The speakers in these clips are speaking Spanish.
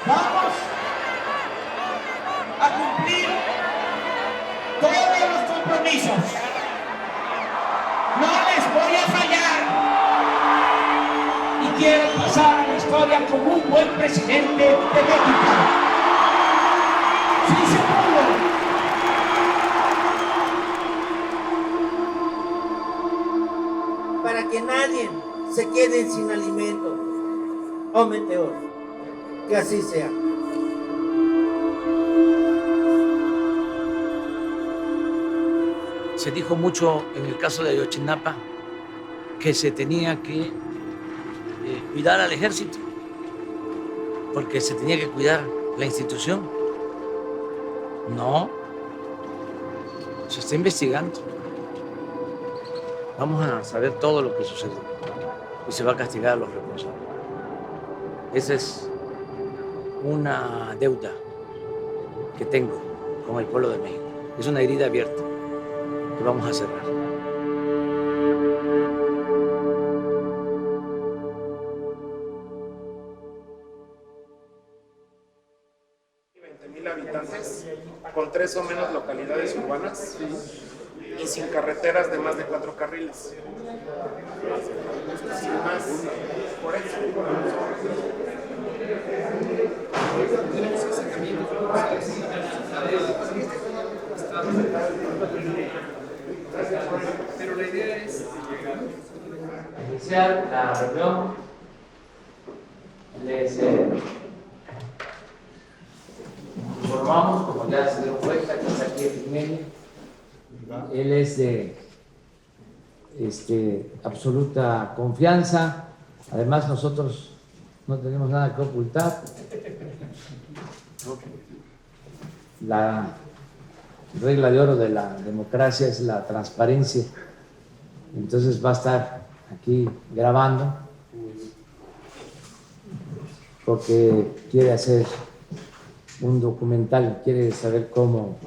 Vamos a cumplir todos los compromisos. No les voy a fallar. Y quiero pasar a la historia como un buen presidente de México. ¡Sí se pudo! Para que nadie se quede sin alimento o meteor. Que así sea. Se dijo mucho en el caso de Ayotzinapa que se tenía que cuidar al ejército, porque se tenía que cuidar la institución. No, se está investigando. Vamos a saber todo lo que sucedió y se va a castigar a los responsables. Esa es una deuda que tengo con el pueblo de México. Es una herida abierta que vamos a cerrar. Habitantes, con 3 o menos localidades urbanas y sin carreteras de más de 4 carriles. Sin más, por eso. Pero la idea es iniciar la reunión. Les informamos, como ya se dieron cuenta, que está aquí el Jiménez. Él es de absoluta confianza. Además, nosotros no tenemos nada que ocultar. La regla de oro de la democracia es la transparencia. Entonces va a estar aquí grabando porque quiere hacer un documental, quiere saber cómo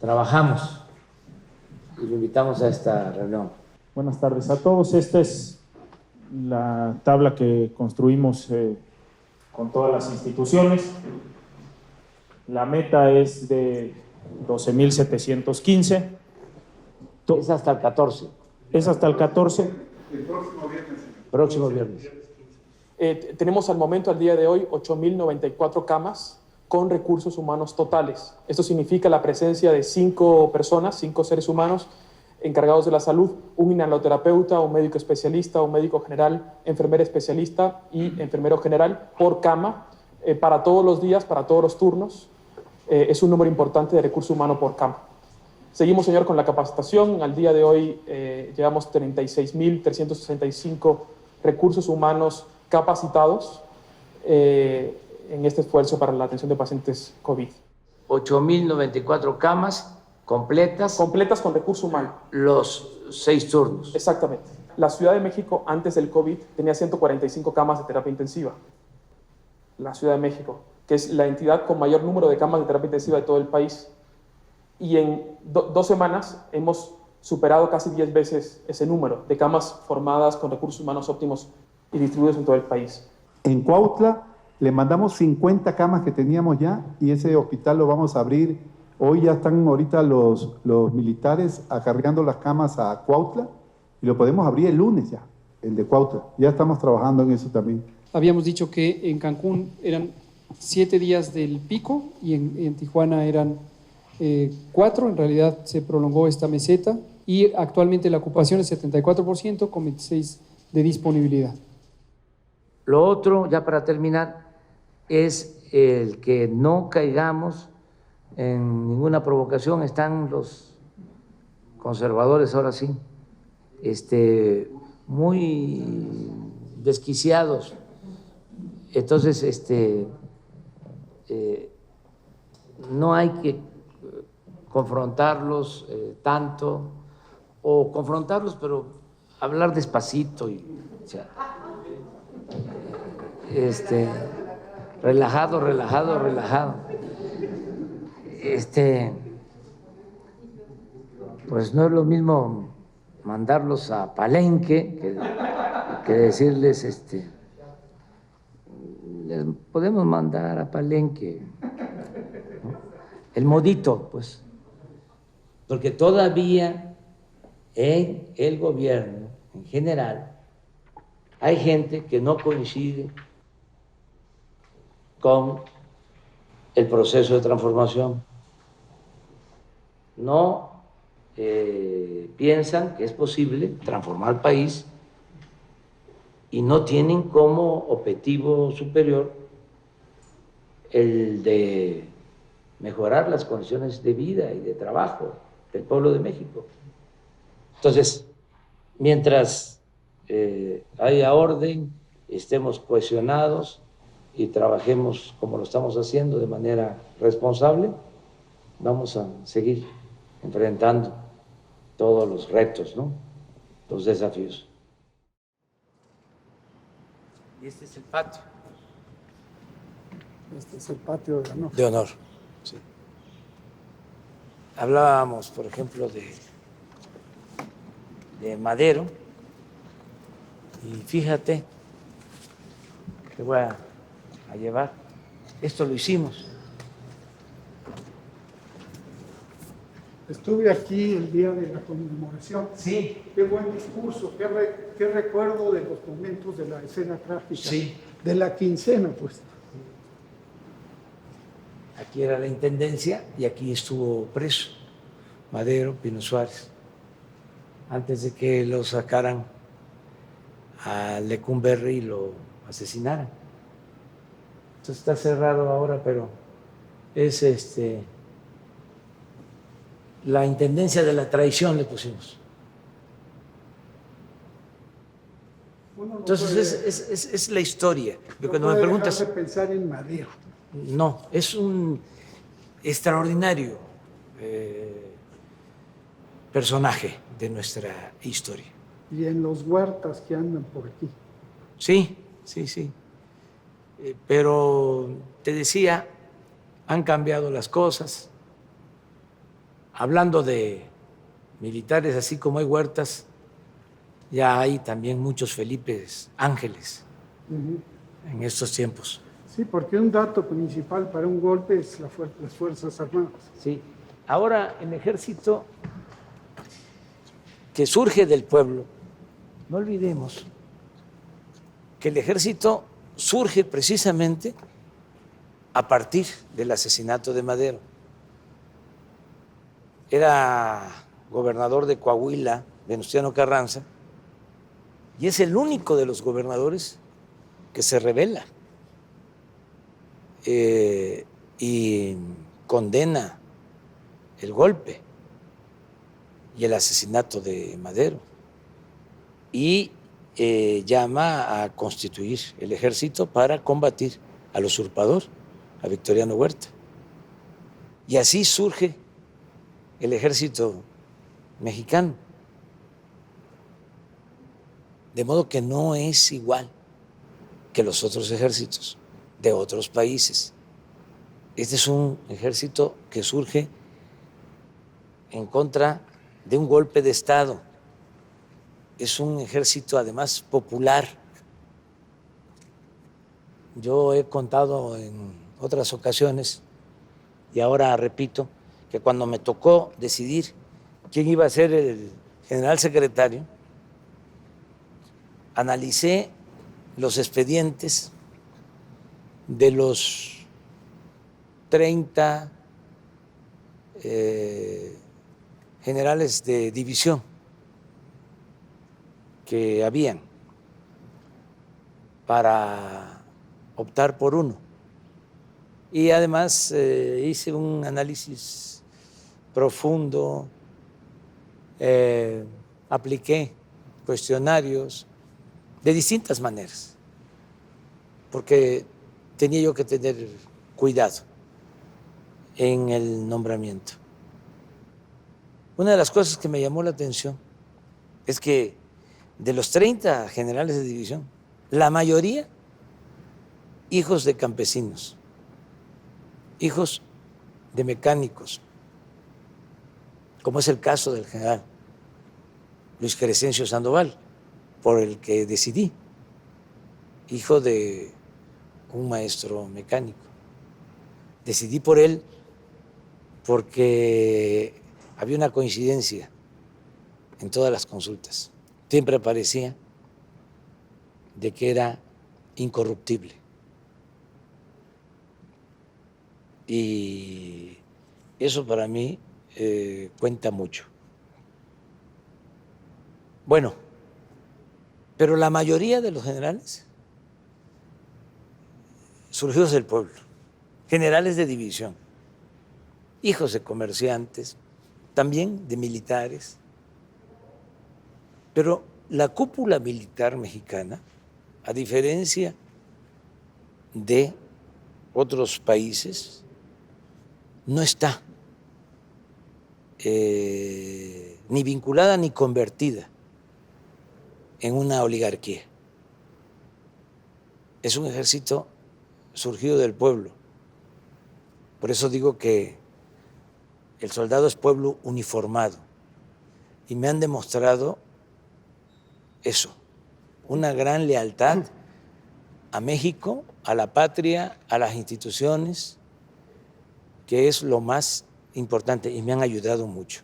trabajamos y lo invitamos a esta reunión. Buenas tardes a todos. Esta es la tabla que construimos con todas las instituciones. La meta es de 12,715. Es hasta el 14. Es hasta el 14. El próximo viernes. Próximo viernes. Tenemos al momento, al día de hoy, 8,094 camas con recursos humanos totales. Esto significa la presencia de 5 personas, 5 seres humanos encargados de la salud, un inhaloterapeuta, un médico especialista, un médico general, enfermera especialista y enfermero general por cama, para todos los días, para todos los turnos. Es un número importante de recurso humano por cama. Seguimos, señor, con la capacitación. Al día de hoy llevamos 36,365 recursos humanos capacitados en este esfuerzo para la atención de pacientes COVID. 8,094 camas completas. Completas con recurso humano. Los 6 turnos. Exactamente. La Ciudad de México, antes del COVID, tenía 145 camas de terapia intensiva. La Ciudad de México, que es la entidad con mayor número de camas de terapia intensiva de todo el país. Y en 2 semanas hemos superado casi 10 veces ese número de camas formadas con recursos humanos óptimos y distribuidos en todo el país. En Cuautla le mandamos 50 camas que teníamos ya y ese hospital lo vamos a abrir. Hoy ya están ahorita los militares acarreando las camas a Cuautla y lo podemos abrir el lunes ya, el de Cuautla. Ya estamos trabajando en eso también. Habíamos dicho que en Cancún eran 7 días del pico y en Tijuana eran 4. En realidad se prolongó esta meseta y actualmente la ocupación es 74% con 26% de disponibilidad. Lo otro, ya para terminar, es el que no caigamos en ninguna provocación. Están los conservadores ahora sí, muy desquiciados. Entonces, no hay que confrontarlos tanto, o confrontarlos, pero hablar despacito y, o sea, relajado. Pues no es lo mismo mandarlos a Palenque que decirles les podemos mandar a Palenque, ¿no? El modito, pues, porque todavía en el gobierno en general hay gente que no coincide con el proceso de transformación. No piensan que es posible transformar el país y no tienen como objetivo superior el de mejorar las condiciones de vida y de trabajo del pueblo de México. Entonces, mientras haya orden, estemos cohesionados y trabajemos como lo estamos haciendo de manera responsable, vamos a seguir enfrentando todos los retos, ¿no? Los desafíos. Y este es el patio. Este es el patio de honor. De honor, sí. Hablábamos, por ejemplo, de Madero, y fíjate, te voy a llevar, esto lo hicimos. Estuve aquí el día de la conmemoración. Sí. Qué buen discurso, qué recuerdo de los momentos de la escena trágica. Sí. De la quincena, pues. Aquí era la intendencia y aquí estuvo preso Madero, Pino Suárez, antes de que lo sacaran a Lecumberri y lo asesinaran. Entonces está cerrado ahora, pero es la intendencia de la traición le pusimos. Entonces es la historia. Cuando me preguntas, dejar de pensar en Madero. no, es un extraordinario personaje de nuestra historia. Y en los huertas que andan por aquí. Sí, sí, sí. Pero te decía, han cambiado las cosas. Hablando de militares, así como hay huertas, ya hay también muchos Felipes Ángeles en estos tiempos. Sí, porque un dato principal para un golpe es las Fuerzas Armadas. Sí. Ahora, el ejército que surge del pueblo, no olvidemos que el ejército surge precisamente a partir del asesinato de Madero. Era gobernador de Coahuila, Venustiano Carranza, y es el único de los gobernadores que se rebela y condena el golpe y el asesinato de Madero y llama a constituir el ejército para combatir al usurpador, a Victoriano Huerta. Y así surge el ejército mexicano. De modo que no es igual que los otros ejércitos de otros países. Este es un ejército que surge en contra de un golpe de Estado. Es un ejército además popular. Yo he contado en otras ocasiones y ahora repito que cuando me tocó decidir quién iba a ser el general secretario, analicé los expedientes de los 30 generales de división que habían para optar por uno. Y además hice un análisis profundo, apliqué cuestionarios de distintas maneras, porque tenía yo que tener cuidado en el nombramiento. Una de las cosas que me llamó la atención es que de los 30 generales de división, la mayoría hijos de campesinos, hijos de mecánicos, como es el caso del general Luis Crescencio Sandoval, por el que decidí, hijo de un maestro mecánico. Decidí por él porque había una coincidencia en todas las consultas. Siempre parecía de que era incorruptible. Y eso para mí cuenta mucho. Bueno, pero la mayoría de los generales surgidos del pueblo, generales de división, hijos de comerciantes, también de militares. Pero la cúpula militar mexicana, a diferencia de otros países, no está ni vinculada ni convertida en una oligarquía. Es un ejército surgido del pueblo. Por eso digo que el soldado es pueblo uniformado. Y me han demostrado eso, una gran lealtad a México, a la patria, a las instituciones, que es lo más importante, y me han ayudado mucho.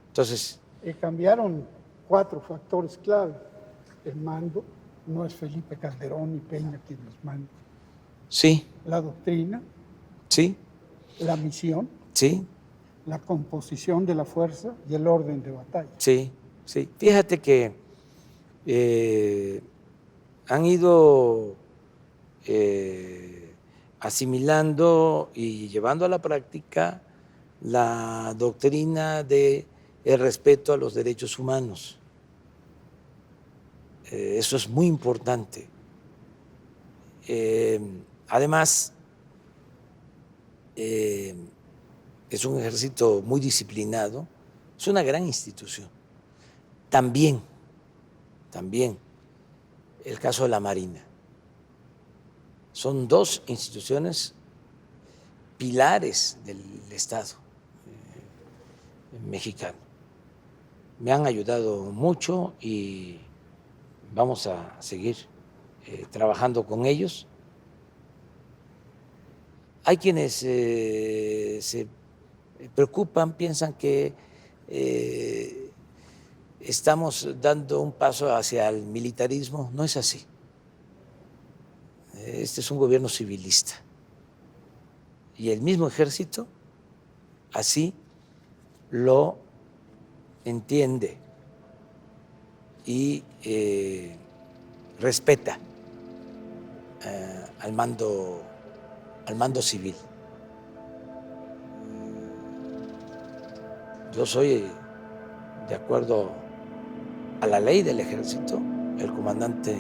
Entonces, cambiaron 4 factores clave. El mando, no es Felipe Calderón ni Peña quien los manda. sí, La doctrina, sí, la misión, sí, la composición de la fuerza y el orden de batalla. sí, sí. Fíjate que han ido asimilando y llevando a la práctica la doctrina del respeto a los derechos humanos. Eso es muy importante. Además, es un ejército muy disciplinado, es una gran institución. También el caso de la Marina. Son 2 instituciones pilares del Estado mexicano. Me han ayudado mucho y vamos a seguir trabajando con ellos. Hay quienes se preocupan, piensan que estamos dando un paso hacia el militarismo. No es así. Este es un gobierno civilista. Y el mismo ejército así lo entiende y respeta al mando civil. Yo soy, de acuerdo a la ley del ejército, el comandante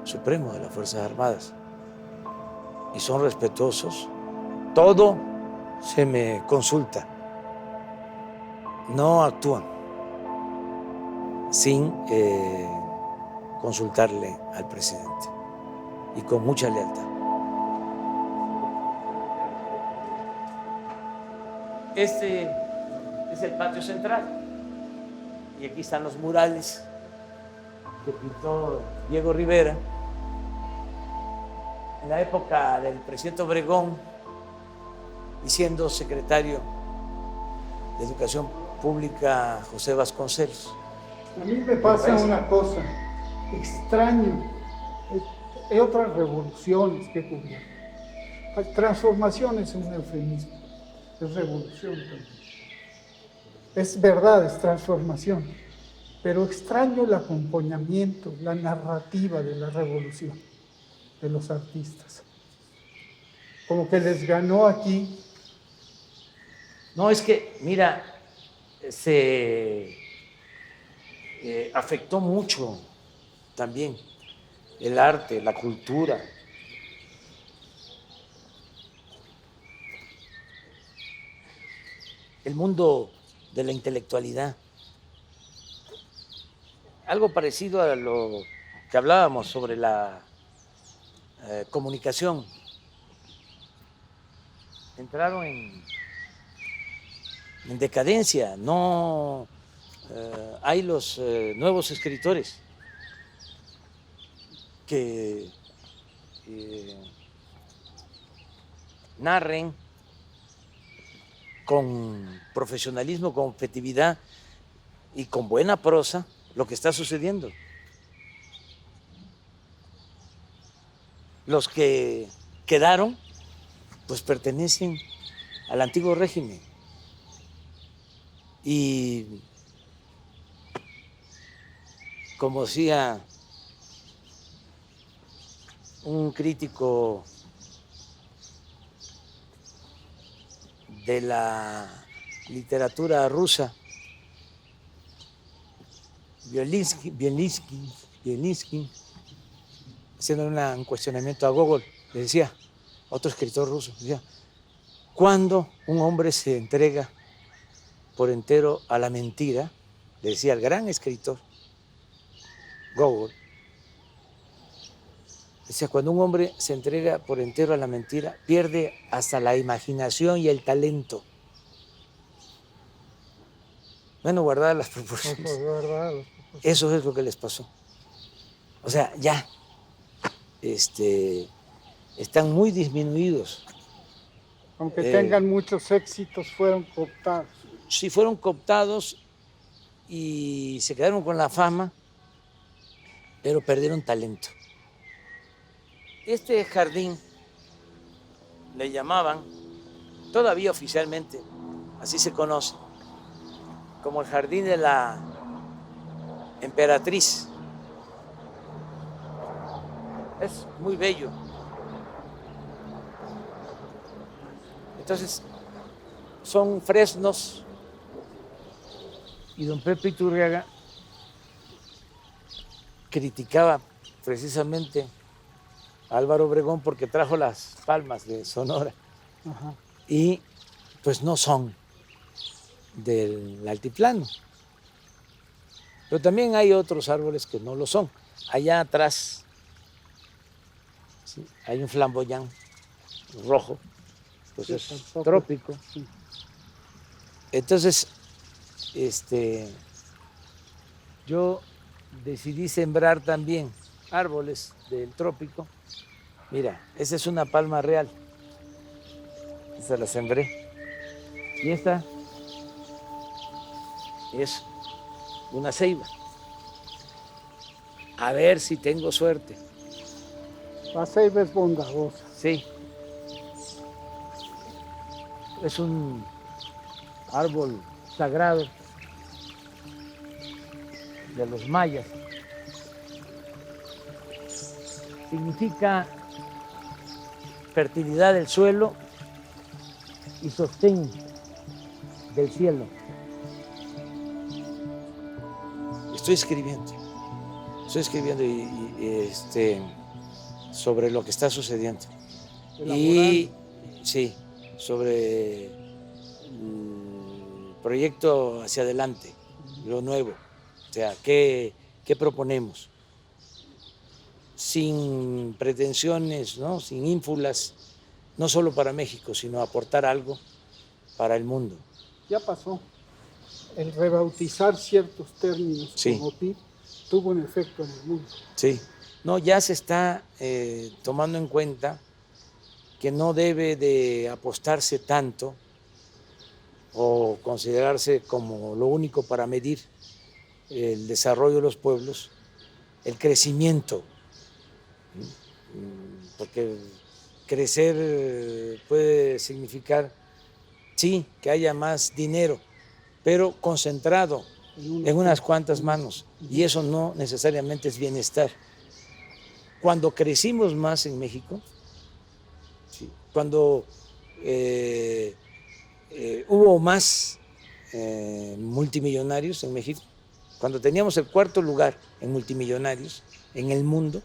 supremo de las Fuerzas Armadas. Y son respetuosos. Todo se me consulta. No actúan sin consultarle al presidente y con mucha lealtad. Este es el patio central y aquí están los murales que pintó Diego Rivera en la época del presidente Obregón, y siendo secretario de Educación Pública José Vasconcelos. A mí me pasa una cosa, extraño, hay otras revoluciones que cubrir. Transformación es un eufemismo, es revolución también. Es verdad, es transformación, pero extraño el acompañamiento, la narrativa de la revolución de los artistas. Como que les ganó aquí. No, es que, mira, se afectó mucho también el arte, la cultura. El mundo de la intelectualidad. Algo parecido a lo que hablábamos sobre la comunicación. Entraron en decadencia, no hay los nuevos escritores que narren con profesionalismo, con objetividad y con buena prosa lo que está sucediendo. Los que quedaron, pues pertenecen al antiguo régimen. Y como decía un crítico de la literatura rusa, Bielinsky, haciendo un cuestionamiento a Gogol, le decía, otro escritor ruso, decía, ¿cuándo un hombre se entrega por entero a la mentira? Le decía el gran escritor Gogol, decía, cuando un hombre se entrega por entero a la mentira, pierde hasta la imaginación y el talento. Bueno, guardadas las proporciones. Eso es lo que les pasó. O sea, ya están muy disminuidos. Aunque tengan muchos éxitos, fueron cooptados. Sí, fueron cooptados y se quedaron con la fama, pero perdieron talento. Este jardín le llamaban, todavía oficialmente, así se conoce, como el jardín de la emperatriz. Es muy bello. Entonces, son fresnos y don Pepe Iturriaga criticaba precisamente a Álvaro Obregón porque trajo las palmas de Sonora. Ajá. Y pues no son del altiplano. Pero también hay otros árboles que no lo son. Allá atrás, ¿sí?, hay un flamboyán rojo, pues sí, es trópico. Sí. Entonces, yo decidí sembrar también árboles del trópico. Mira, esa es una palma real. Esa la sembré. Y esta es una ceiba. A ver si tengo suerte. La ceiba es bondadosa. Sí. Es un árbol sagrado de los mayas. Significa fertilidad del suelo y sostén del cielo. Estoy escribiendo sobre lo que está sucediendo. Y sí, sobre el proyecto hacia adelante, lo nuevo. O sea, ¿qué proponemos? Sin pretensiones, ¿no?, sin ínfulas, no solo para México, sino aportar algo para el mundo. Ya pasó. El rebautizar ciertos términos, sí, como PIB tuvo un efecto en el mundo. Sí. No, ya se está tomando en cuenta que no debe de apostarse tanto o considerarse como lo único para medir el desarrollo de los pueblos, el crecimiento, porque crecer puede significar, sí, que haya más dinero, pero concentrado en unas cuantas manos, y eso no necesariamente es bienestar. Cuando crecimos más en México, sí, cuando hubo más multimillonarios en México, cuando teníamos el cuarto lugar en multimillonarios en el mundo,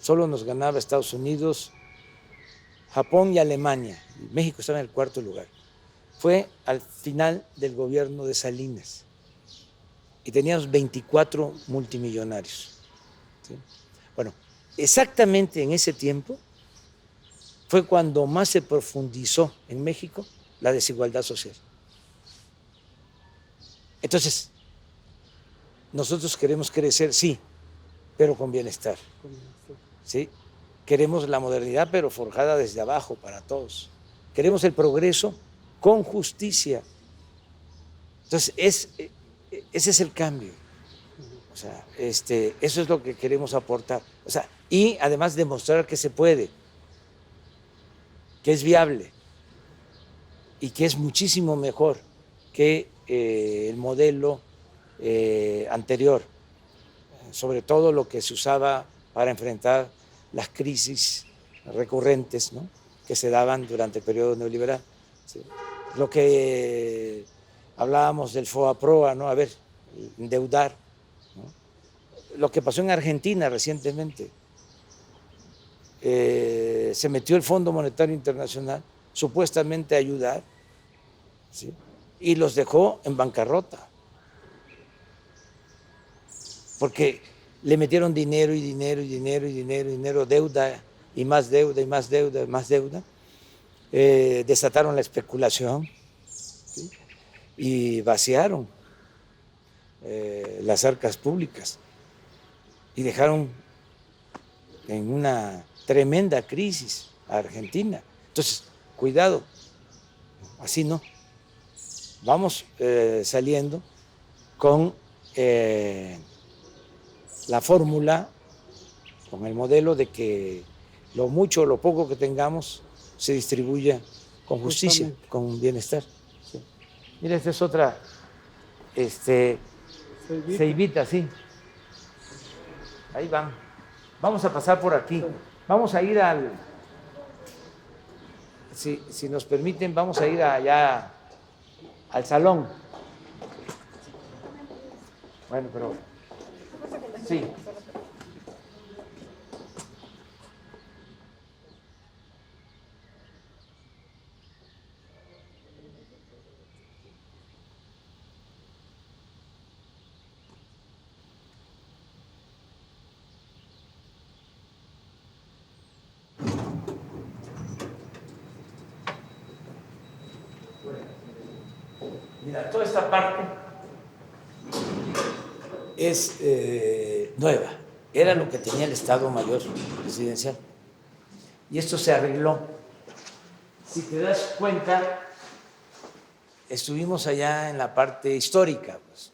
solo nos ganaba Estados Unidos, Japón y Alemania. México estaba en el cuarto lugar. Fue al final del gobierno de Salinas y teníamos 24 multimillonarios. ¿Sí? Bueno, exactamente en ese tiempo fue cuando más se profundizó en México la desigualdad social. Entonces, nosotros queremos crecer, sí, pero con bienestar. ¿Sí? queremos la modernidad, pero forjada desde abajo para todos. Queremos el progreso con justicia. Entonces, ese es el cambio. O sea, eso es lo que queremos aportar. O sea, y además demostrar que se puede, que es viable y que es muchísimo mejor que el modelo anterior, sobre todo lo que se usaba para enfrentar las crisis recurrentes, ¿no?, que se daban durante el periodo neoliberal. ¿Sí? Lo que hablábamos del FOA-PROA, ¿no? A ver, endeudar, ¿no? Lo que pasó en Argentina recientemente. Se metió el Fondo Monetario Internacional supuestamente a ayudar, ¿sí?, y los dejó en bancarrota, porque le metieron dinero y dinero y dinero y dinero y dinero, deuda y más deuda y más deuda y más deuda, desataron la especulación, ¿sí?, y vaciaron las arcas públicas y dejaron en una tremenda crisis a Argentina. Entonces, cuidado, así no. Vamos saliendo con la fórmula, con el modelo de que lo mucho o lo poco que tengamos se distribuya con justicia, justamente, con bienestar. Sí. Mira, esta es otra ceibita, sí. Ahí van. Vamos a pasar por aquí. Vamos a ir si nos permiten, vamos a ir allá al salón. Bueno, pero sí. Mira, toda esta parte es nueva, era lo que tenía el Estado Mayor Presidencial y esto se arregló. Si te das cuenta, estuvimos allá en la parte histórica, pues,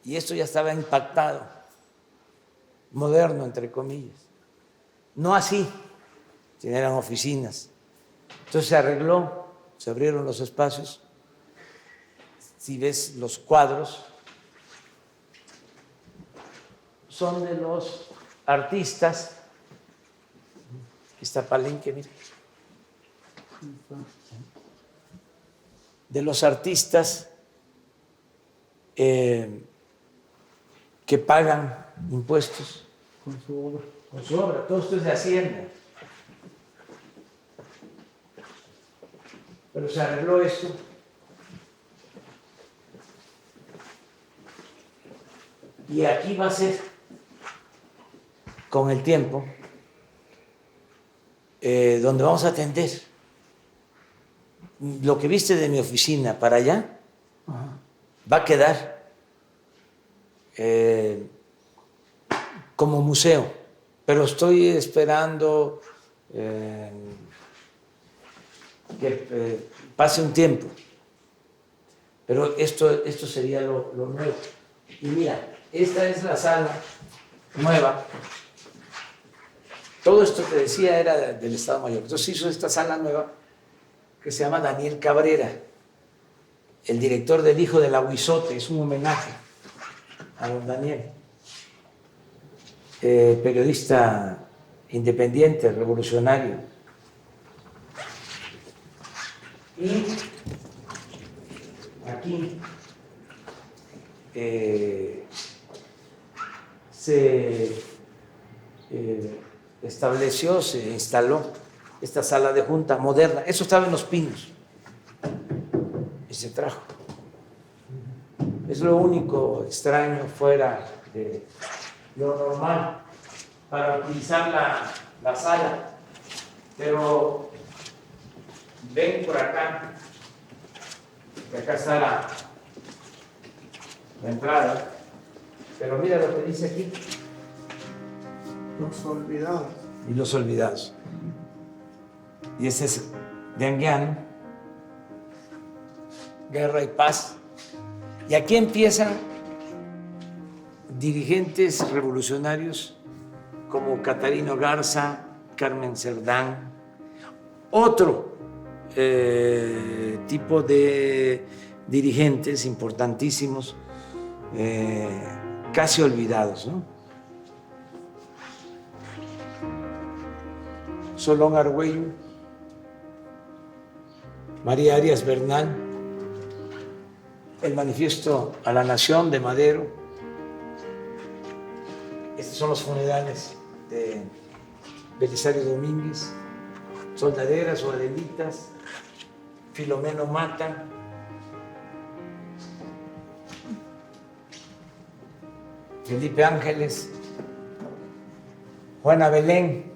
y esto ya estaba impactado, moderno, entre comillas. No así, eran oficinas. Entonces se arregló, se abrieron los espacios. Si ves los cuadros, son de los artistas. Aquí está Palenque, mira. De los artistas que pagan impuestos con su obra. Con su obra, todo esto es de Hacienda. Pero se arregló esto. Y aquí va a ser, con el tiempo, donde vamos a atender. Lo que viste de mi oficina para allá va a quedar como museo, pero estoy esperando que pase un tiempo. Pero esto sería lo nuevo. Y mira, esta es la sala nueva. Todo esto que decía era del Estado Mayor. Entonces hizo esta sala nueva que se llama Daniel Cabrera, el director del Hijo del Aguizote. Es un homenaje a don Daniel, periodista independiente, revolucionario. Y aquí se estableció, se instaló esta sala de junta moderna. Eso estaba en Los Pinos y se trajo. Es lo único extraño fuera de lo normal para utilizar la sala. Pero ven por acá, que acá está la entrada. Pero mira lo que dice aquí. Los olvidados. y los olvidados. Y ese es de Anguiano, Guerra y Paz. Y aquí empiezan dirigentes revolucionarios como Catarino Garza, Carmen Cerdán, otro tipo de dirigentes importantísimos, casi olvidados, ¿no? Solón Argüello, María Arias Bernal, el Manifiesto a la Nación de Madero. Estos son los funerales de Belisario Domínguez, Soldaderas o Adelitas, Filomeno Mata, Felipe Ángeles, Juana Belén,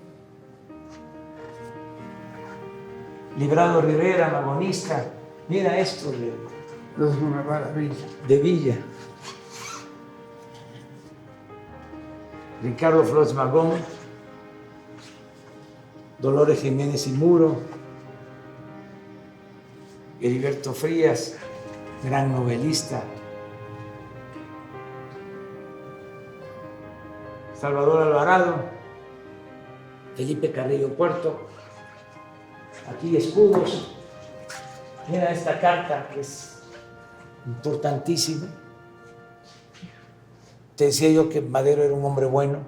Librado Rivera, magonista. Mira esto Es una maravilla. de Villa. Ricardo Flores Magón, Dolores Jiménez y Muro, Heriberto Frías, gran novelista, Salvador Alvarado, Felipe Carrillo Puerto, aquí Escudos. Mira esta carta que es importantísima. Te decía yo que Madero era un hombre bueno.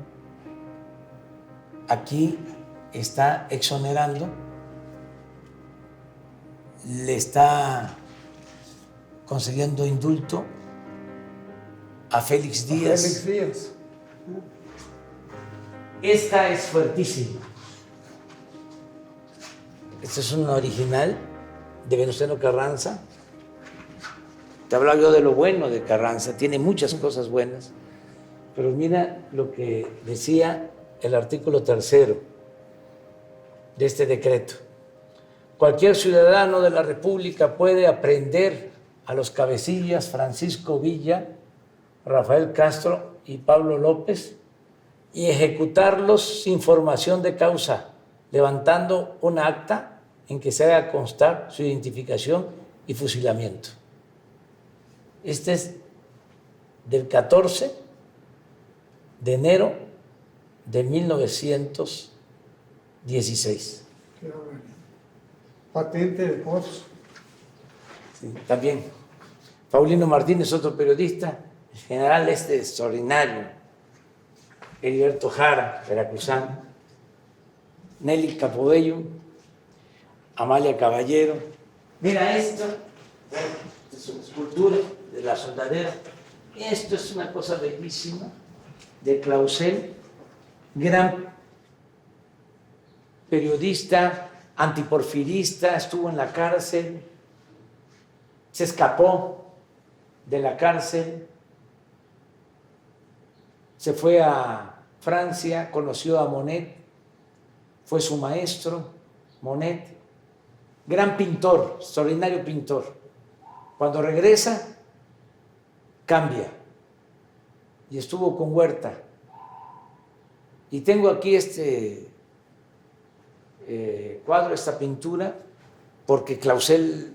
Aquí está exonerando, le está concediendo indulto a Félix Díaz. Félix Díaz. Esta es fuertísima. Esta es una original de Venustiano Carranza. Te hablaba yo de lo bueno de Carranza, tiene muchas cosas buenas, pero mira lo que decía el artículo 3 de este decreto. Cualquier ciudadano de la República puede aprehender a los cabecillas Francisco Villa, Rafael Castro y Pablo López y ejecutarlos sin formación de causa, levantando un acta en que se haga constar su identificación y fusilamiento. Este es del 14 de enero de 1916. Qué bueno. Patente de Pozo. Sí, también. Paulino Martínez, otro periodista. El general extraordinario. Heriberto Jara, veracruzano. Nelly Capobello. Amalia Caballero. Mira esto. Es una escultura de la soldadera. Esto es una cosa bellísima de Clausel, gran periodista, antiporfirista, estuvo en la cárcel, se escapó de la cárcel, se fue a Francia, conoció a Monet, fue su maestro, Monet, gran pintor, extraordinario pintor. Cuando regresa, cambia y estuvo con Huerta. Y tengo aquí este cuadro, esta pintura, porque Clausel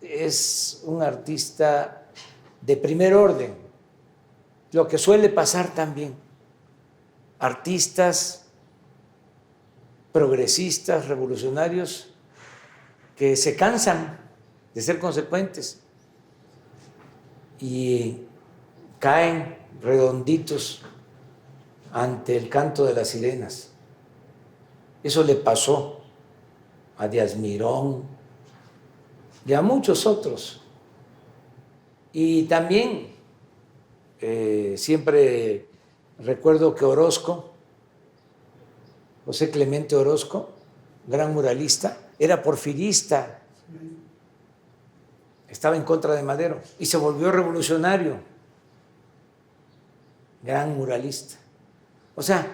es un artista de primer orden. Lo que suele pasar también, artistas progresistas, revolucionarios, que se cansan de ser consecuentes y caen redonditos ante el canto de las sirenas. Eso le pasó a Díaz Mirón y a muchos otros. Y también siempre recuerdo que Orozco, José Clemente Orozco, gran muralista, era porfirista, estaba en contra de Madero y se volvió revolucionario, gran muralista. O sea,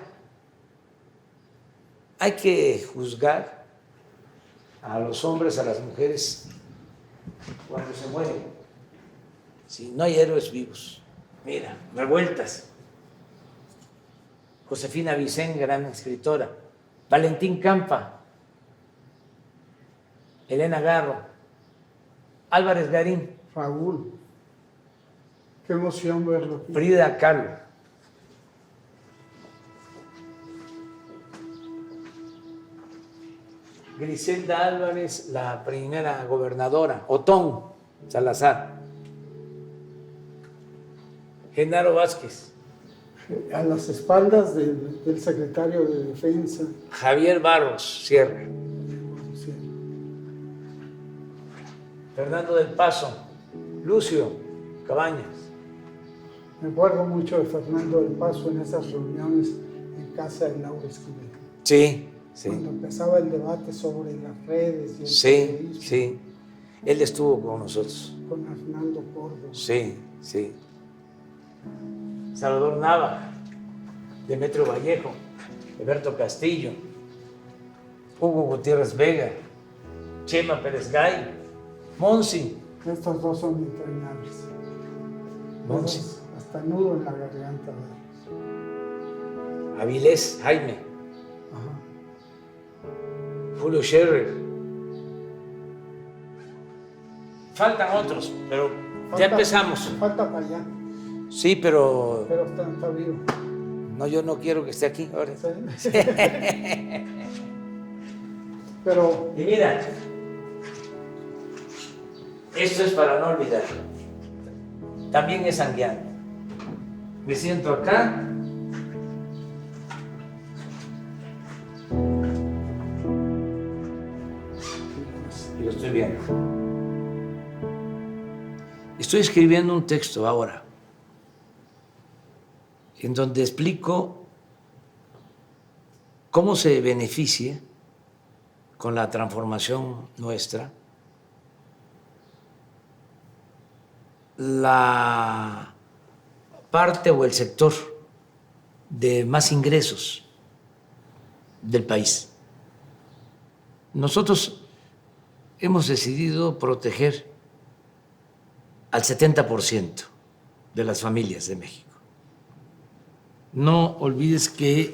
hay que juzgar a los hombres, a las mujeres, cuando se mueren. Si no hay héroes vivos. Mira, revueltas. Josefina Vicén, gran escritora, Valentín Campa, Elena Garro, Álvarez Garín, Raúl, qué emoción verlo aquí. Frida Kahlo, Griselda Álvarez, la primera gobernadora, Otón Salazar, Genaro Vázquez, A las espaldas del secretario de Defensa. Javier Barros Sierra, Sí. Fernando del Paso, Lucio Cabañas, Me acuerdo mucho de Fernando del Paso en esas reuniones en casa de Laura Esquivel. sí, sí, Cuando empezaba el debate sobre las redes y el sí, periodismo, sí, él estuvo con nosotros, con Hernando Córdoba. sí, sí. Salvador Nava, Demetrio Vallejo, Alberto Castillo, Hugo Gutiérrez Vega, Chema Pérez Gay, Monsi, Estos dos son entrañables. Monsi, Esos, hasta nudo en la garganta de ellos. Avilés Jaime, Ajá. Julio Scherer. Faltan otros, pero ya empezamos. Falta para allá, Sí, pero pero está vivo. no, yo no quiero que esté aquí ahora. ¿Sí? Pero Y mira, esto es para no olvidar. También es sanguiano. Me siento acá. Y lo estoy viendo. Estoy escribiendo un texto ahora en donde explico cómo se beneficia con la transformación nuestra la parte o el sector de más ingresos del país. Nosotros hemos decidido proteger al 70% de las familias de México. No olvides que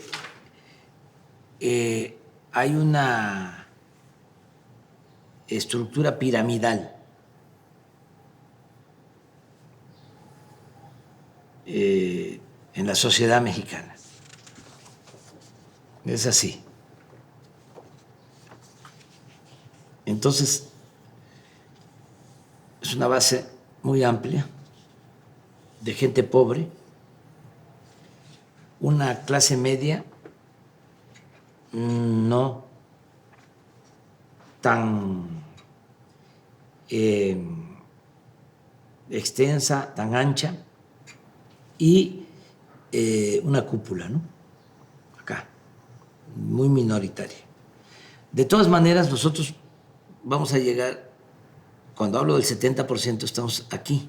hay una estructura piramidal en la sociedad mexicana. Es así. Entonces, es una base muy amplia de gente pobre, una clase media no tan extensa, tan ancha, y una cúpula, ¿no? Acá, muy minoritaria. De todas maneras, nosotros vamos a llegar, cuando hablo del 70%, estamos aquí.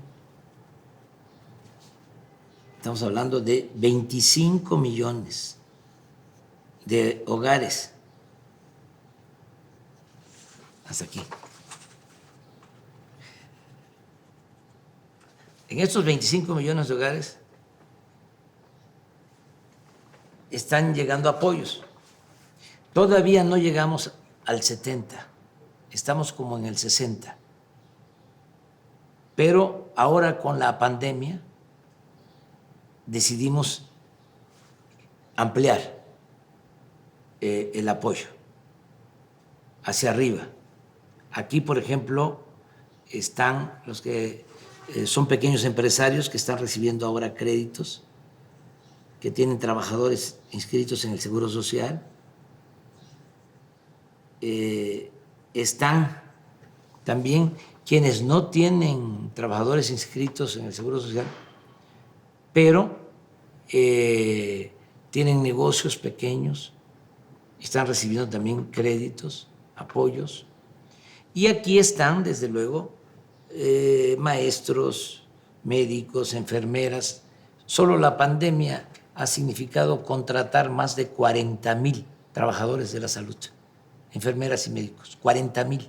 Estamos hablando de 25 millones de hogares. Hasta aquí. En estos 25 millones de hogares están llegando apoyos. Todavía no llegamos al 70, estamos como en el 60. Pero ahora con la pandemia decidimos ampliar el apoyo hacia arriba. Aquí, por ejemplo, están los que son pequeños empresarios que están recibiendo ahora créditos, que tienen trabajadores inscritos en el Seguro Social. Están también quienes no tienen trabajadores inscritos en el Seguro Social, pero tienen negocios pequeños, están recibiendo también créditos, apoyos. Y aquí están, desde luego, maestros, médicos, enfermeras. Solo la pandemia ha significado contratar más de 40,000 trabajadores de la salud, enfermeras y médicos, 40,000.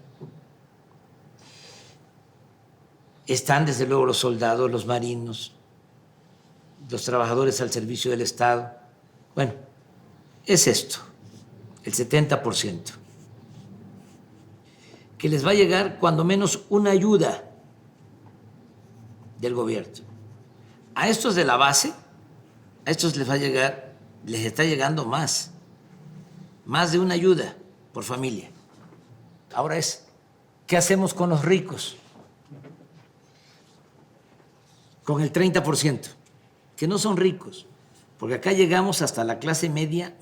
Están, desde luego, los soldados, los marinos, los trabajadores al servicio del Estado. Bueno, es esto, el 70%, que les va a llegar cuando menos una ayuda del gobierno. A estos de la base, a estos les va a llegar, les está llegando más de una ayuda por familia. Ahora es, ¿qué hacemos con los ricos? Con el 30%, que no son ricos, porque acá llegamos hasta la clase media,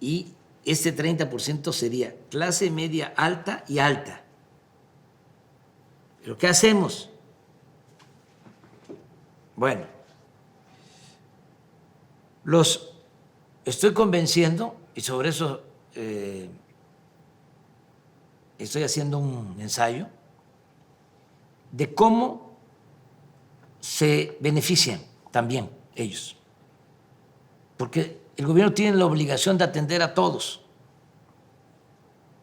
y este 30% sería clase media alta y alta. ¿Pero qué hacemos? Bueno, los estoy convenciendo, y sobre eso estoy haciendo un ensayo, de cómo se benefician también ellos. Porque el gobierno tiene la obligación de atender a todos,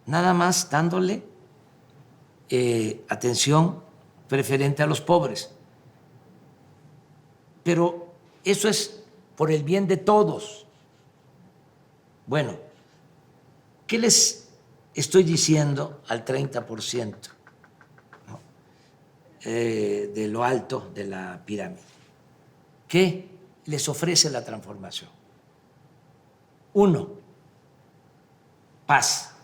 nada más dándole atención preferente a los pobres. Pero eso es por el bien de todos. Bueno, ¿qué les estoy diciendo al 30%, ¿no? De lo alto de la pirámide? ¿Qué les ofrece la transformación? 1, paz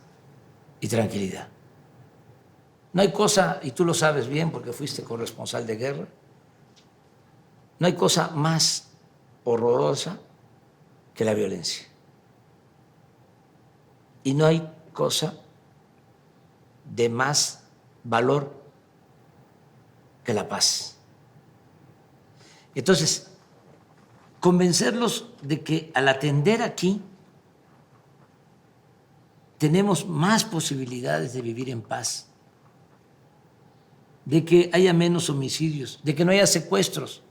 y tranquilidad. No hay cosa, y tú lo sabes bien porque fuiste corresponsal de guerra, no hay cosa más horrorosa que la violencia. Y no hay cosa de más valor que la paz. Entonces, convencerlos de que al atender aquí tenemos más posibilidades de vivir en paz, de que haya menos homicidios, de que no haya secuestros.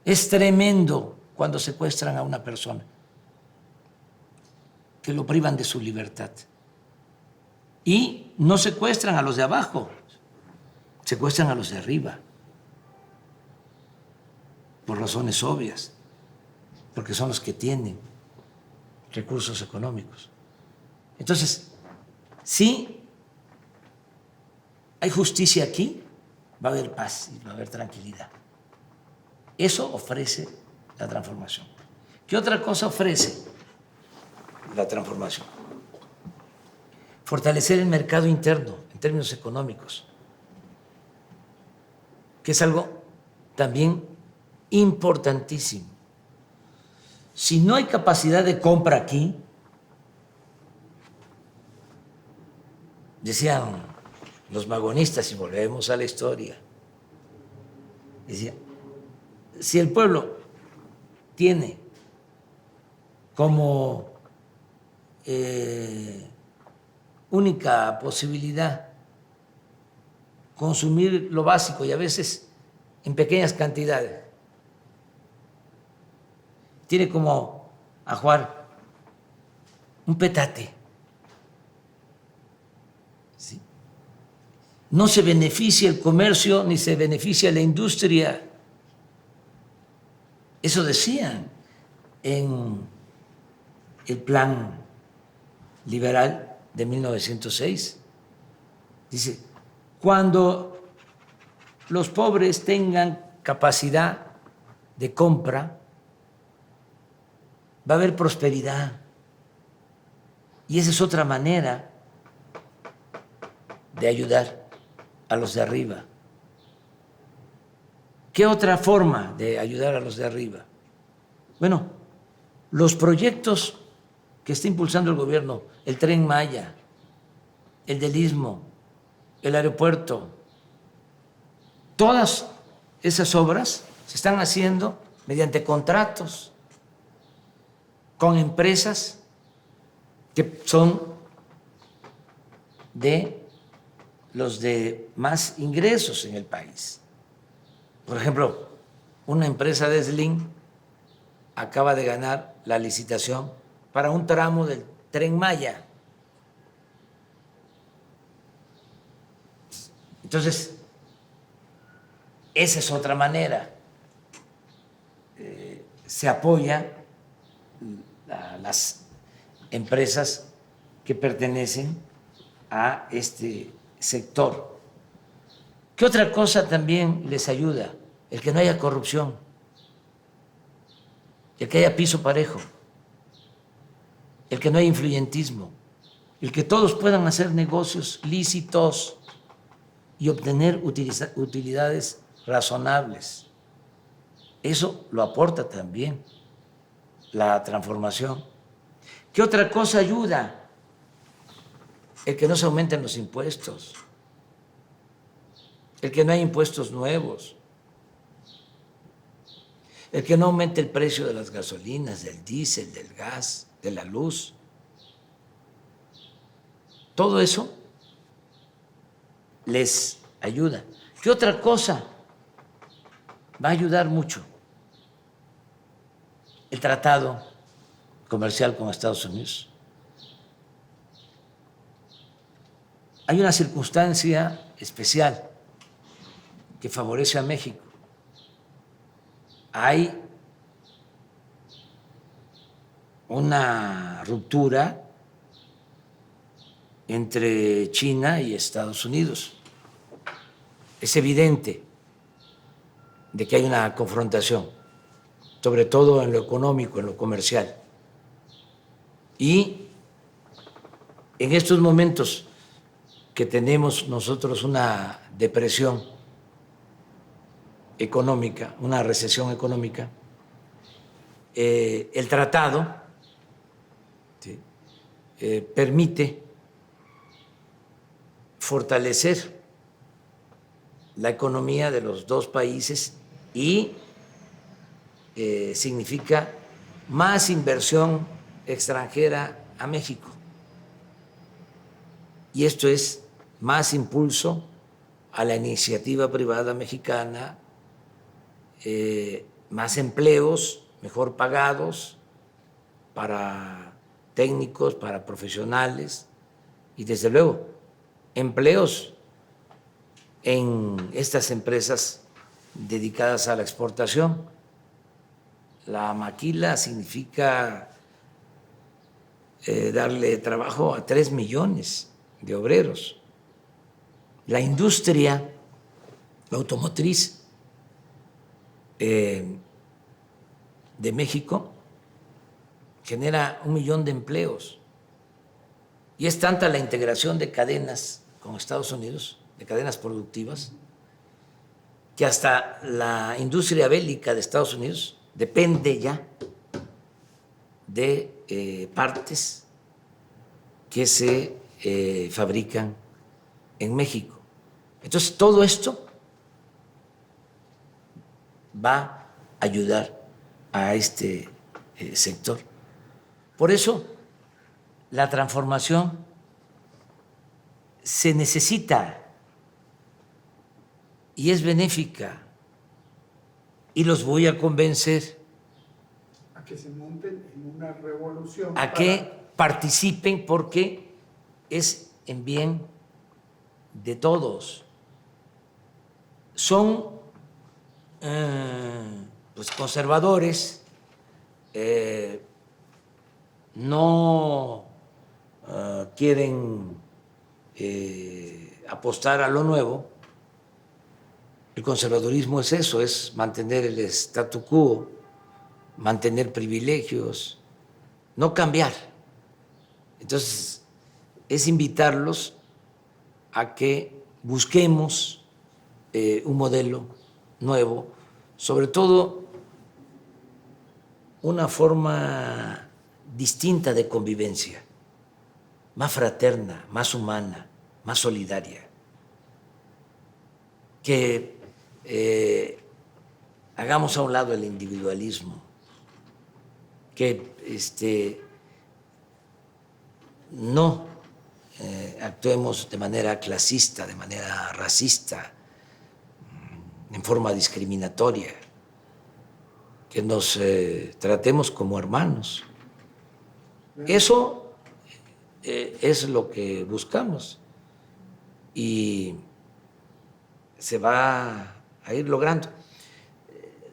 Es tremendo cuando secuestran a una persona, que lo privan de su libertad. Y no secuestran a los de abajo, secuestran a los de arriba, por razones obvias, porque son los que tienen recursos económicos. Entonces, si hay justicia aquí, va a haber paz y va a haber tranquilidad. Eso ofrece la transformación. ¿Qué otra cosa ofrece la transformación? Fortalecer el mercado interno en términos económicos, que es algo también importantísimo. Si no hay capacidad de compra aquí, decían los magonistas, y volvemos a la historia, decían, si el pueblo tiene como única posibilidad consumir lo básico y a veces en pequeñas cantidades, tiene como ajuar un petate, ¿sí? No se beneficia el comercio ni se beneficia la industria. Eso decían en el plan liberal de 1906. Dice, cuando los pobres tengan capacidad de compra, va a haber prosperidad. Y esa es otra manera de ayudar a los de arriba. ¿Qué otra forma de ayudar a los de arriba? Bueno, los proyectos que está impulsando el gobierno, el Tren Maya, el del Istmo, el aeropuerto, todas esas obras se están haciendo mediante contratos con empresas que son de los de más ingresos en el país. Por ejemplo, una empresa de Slim acaba de ganar la licitación para un tramo del Tren Maya. Entonces, esa es otra manera. Se apoya a las empresas que pertenecen a este sector. ¿Qué otra cosa también les ayuda? El que no haya corrupción, el que haya piso parejo, el que no haya influyentismo, el que todos puedan hacer negocios lícitos y obtener utilidades razonables. Eso lo aporta también la transformación. ¿Qué otra cosa ayuda? El que no se aumenten los impuestos, el que no haya impuestos nuevos, el que no aumente el precio de las gasolinas, del diésel, del gas, de la luz. Todo eso les ayuda. ¿Qué otra cosa va a ayudar mucho? El tratado comercial con Estados Unidos. Hay una circunstancia especial que favorece a México. Hay una ruptura entre China y Estados Unidos. Es evidente de que hay una confrontación, sobre todo en lo económico, en lo comercial. Y en estos momentos que tenemos nosotros una depresión económica, una recesión económica, el tratado permite fortalecer la economía de los dos países y significa más inversión extranjera a México. Y esto es más impulso a la iniciativa privada mexicana, más empleos mejor pagados para técnicos, para profesionales y desde luego empleos en estas empresas dedicadas a la exportación. La maquila significa darle trabajo a 3 millones de obreros. La industria automotriz de México genera 1 millón de empleos y es tanta la integración de cadenas con Estados Unidos, de cadenas productivas, que hasta la industria bélica de Estados Unidos depende ya de partes que se fabrican en México. Entonces, todo esto va a ayudar a este sector. Por eso, la transformación se necesita y es benéfica y los voy a convencer a que se monten en una revolución, a que participen porque es en bien de todos. Son pues conservadores, no quieren apostar a lo nuevo. El conservadurismo es eso, es mantener el statu quo, mantener privilegios, no cambiar. Entonces, es invitarlos a que busquemos un modelo nuevo, sobre todo una forma distinta de convivencia, más fraterna, más humana, más solidaria, que hagamos a un lado el individualismo, que no actuemos de manera clasista, de manera racista, en forma discriminatoria, que nos tratemos como hermanos. Eso es lo que buscamos y se va a ir logrando.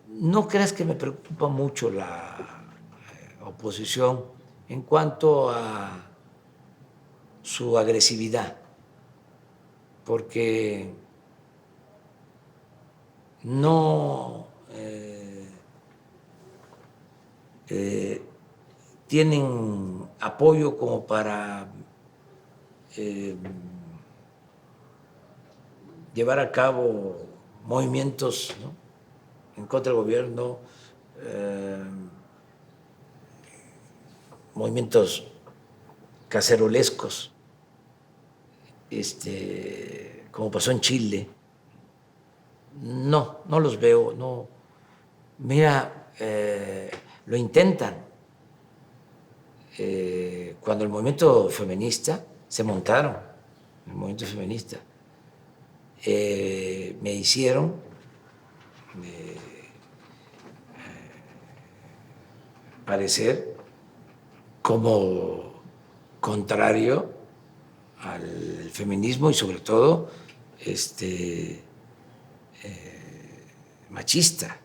No creas que me preocupa mucho oposición en cuanto a su agresividad, porque no tienen apoyo como para llevar a cabo movimientos, ¿no?, en contra del gobierno, movimientos cacerolescos, como pasó en Chile. No los veo, no. Mira, lo intentan. Cuando el movimiento feminista se montaron, el movimiento feminista, me hicieron parecer como contrario al feminismo y sobre todo machista.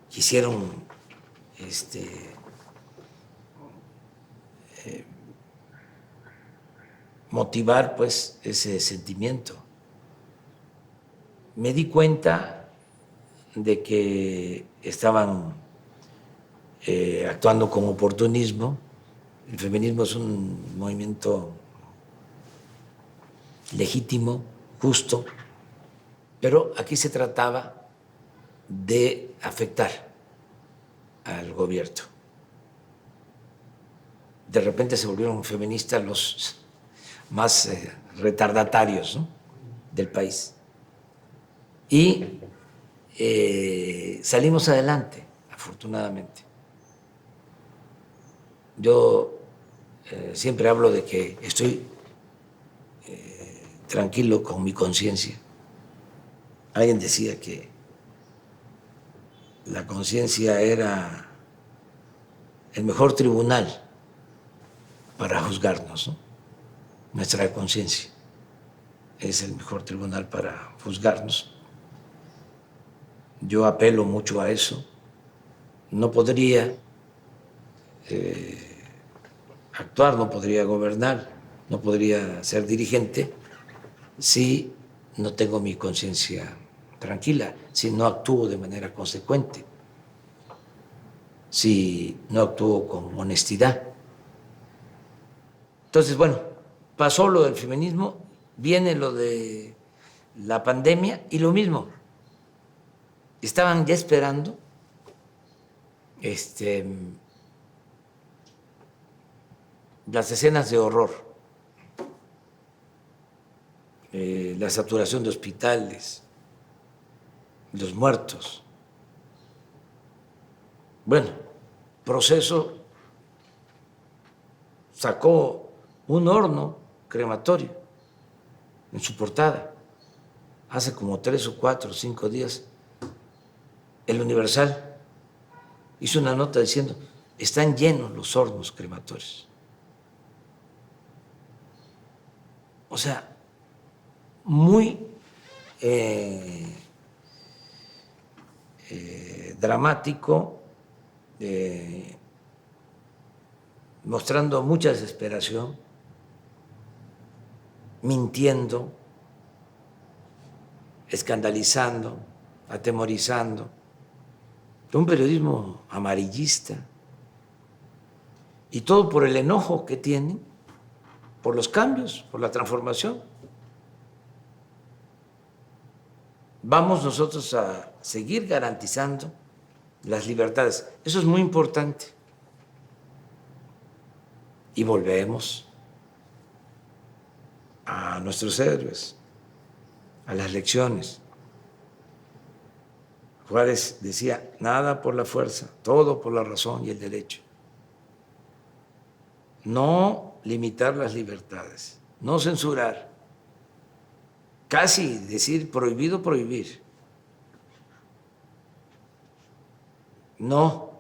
Quisieron motivar pues ese sentimiento. Me di cuenta de que estaban actuando con oportunismo. El feminismo es un movimiento legítimo, justo, pero aquí se trataba de afectar al gobierno. De repente se volvieron feministas los más retardatarios, ¿no?, del país. Y salimos adelante, afortunadamente. Yo siempre hablo de que estoy tranquilo con mi conciencia. Alguien decía que la conciencia era el mejor tribunal para juzgarnos, ¿no? Nuestra conciencia es el mejor tribunal para juzgarnos. Yo apelo mucho a eso. No podría actuar, no podría gobernar, no podría ser dirigente si no tengo mi conciencia tranquila, si no actúo de manera consecuente, si no actúo con honestidad. Entonces, bueno, pasó lo del feminismo, viene lo de la pandemia y lo mismo. Estaban ya esperando las escenas de horror, la saturación de hospitales, los muertos. Bueno, Proceso sacó un horno crematorio en su portada hace como 3 o 4 o 5 días. El Universal hizo una nota diciendo: están llenos los hornos crematorios. O sea, muy dramático, mostrando mucha desesperación, mintiendo, escandalizando, atemorizando. Un periodismo amarillista. Y todo por el enojo que tienen, por los cambios, por la transformación. Vamos nosotros a seguir garantizando las libertades. Eso es muy importante. Y volvemos a nuestros héroes, a las lecciones. Juárez decía: nada por la fuerza, todo por la razón y el derecho. No limitar las libertades, no censurar, casi decir prohibido prohibir, no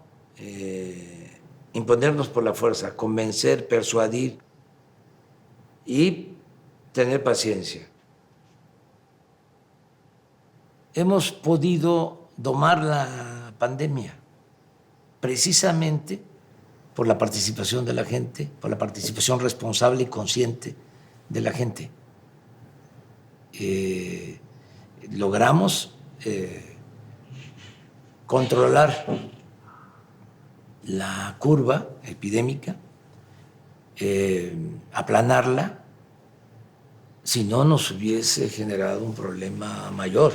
imponernos por la fuerza, convencer, persuadir y tener paciencia. Hemos podido domar la pandemia, precisamente por la participación de la gente, por la participación responsable y consciente de la gente. Logramos controlar la curva epidémica, aplanarla, si no nos hubiese generado un problema mayor,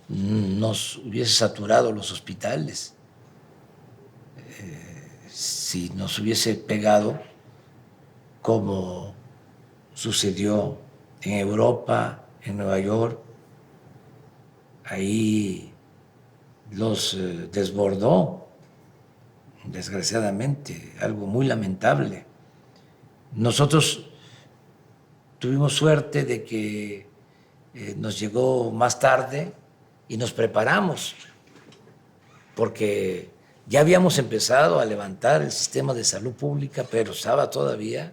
nos hubiese saturado los hospitales, si nos hubiese pegado como sucedió en Europa, en Nueva York, ahí los desbordó, desgraciadamente, algo muy lamentable. Nosotros tuvimos suerte de que nos llegó más tarde y nos preparamos, porque ya habíamos empezado a levantar el sistema de salud pública, pero estaba todavía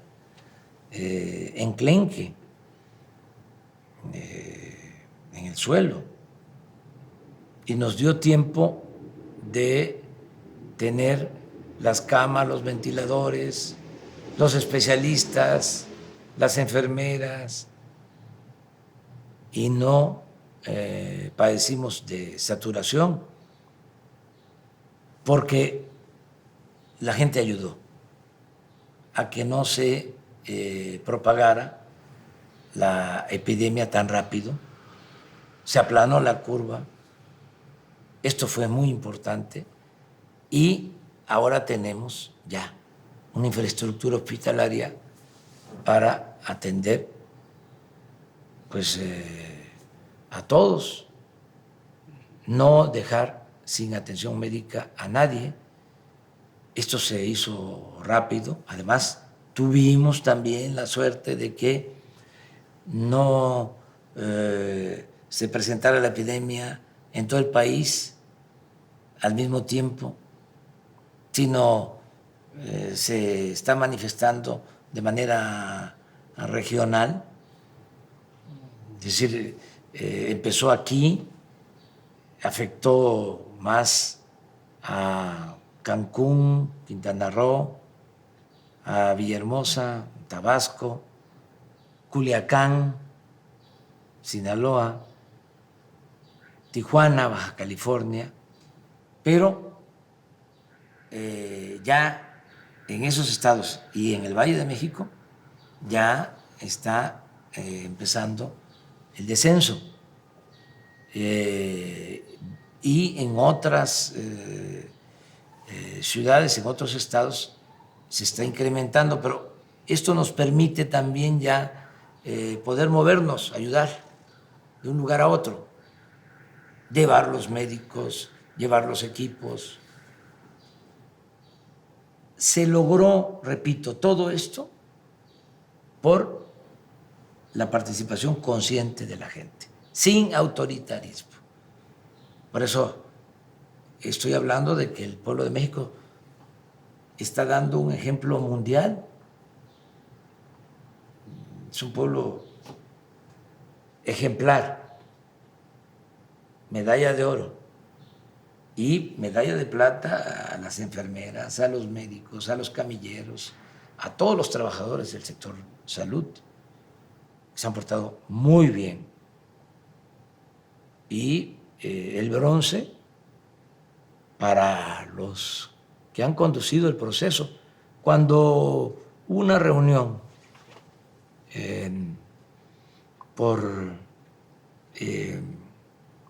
enclenque en el suelo. Y nos dio tiempo de tener las camas, los ventiladores, los especialistas, las enfermeras, y no padecimos de saturación, porque la gente ayudó a que no se propagara la epidemia tan rápido, se aplanó la curva. Esto fue muy importante y ahora tenemos ya una infraestructura hospitalaria para atender pues, a todos, no dejar sin atención médica a nadie. Esto se hizo rápido. Además, tuvimos también la suerte de que no se presentara la epidemia en todo el país al mismo tiempo, sino se está manifestando de manera regional. Es decir, empezó aquí, afectó más a Cancún, Quintana Roo, a Villahermosa, Tabasco, Culiacán, Sinaloa, Tijuana, Baja California, pero ya en esos estados y en el Valle de México ya está empezando el descenso. Y en otras ciudades, en otros estados, se está incrementando, pero esto nos permite también ya poder movernos, ayudar de un lugar a otro, llevar los médicos, llevar los equipos. Se logró, repito, todo esto por la participación consciente de la gente, sin autoritarismo. Por eso estoy hablando de que el pueblo de México está dando un ejemplo mundial. Es un pueblo ejemplar, medalla de oro y medalla de plata a las enfermeras, a los médicos, a los camilleros, a todos los trabajadores del sector salud, que se han portado muy bien. Y el bronce para los que han conducido el proceso. Cuando hubo una reunión por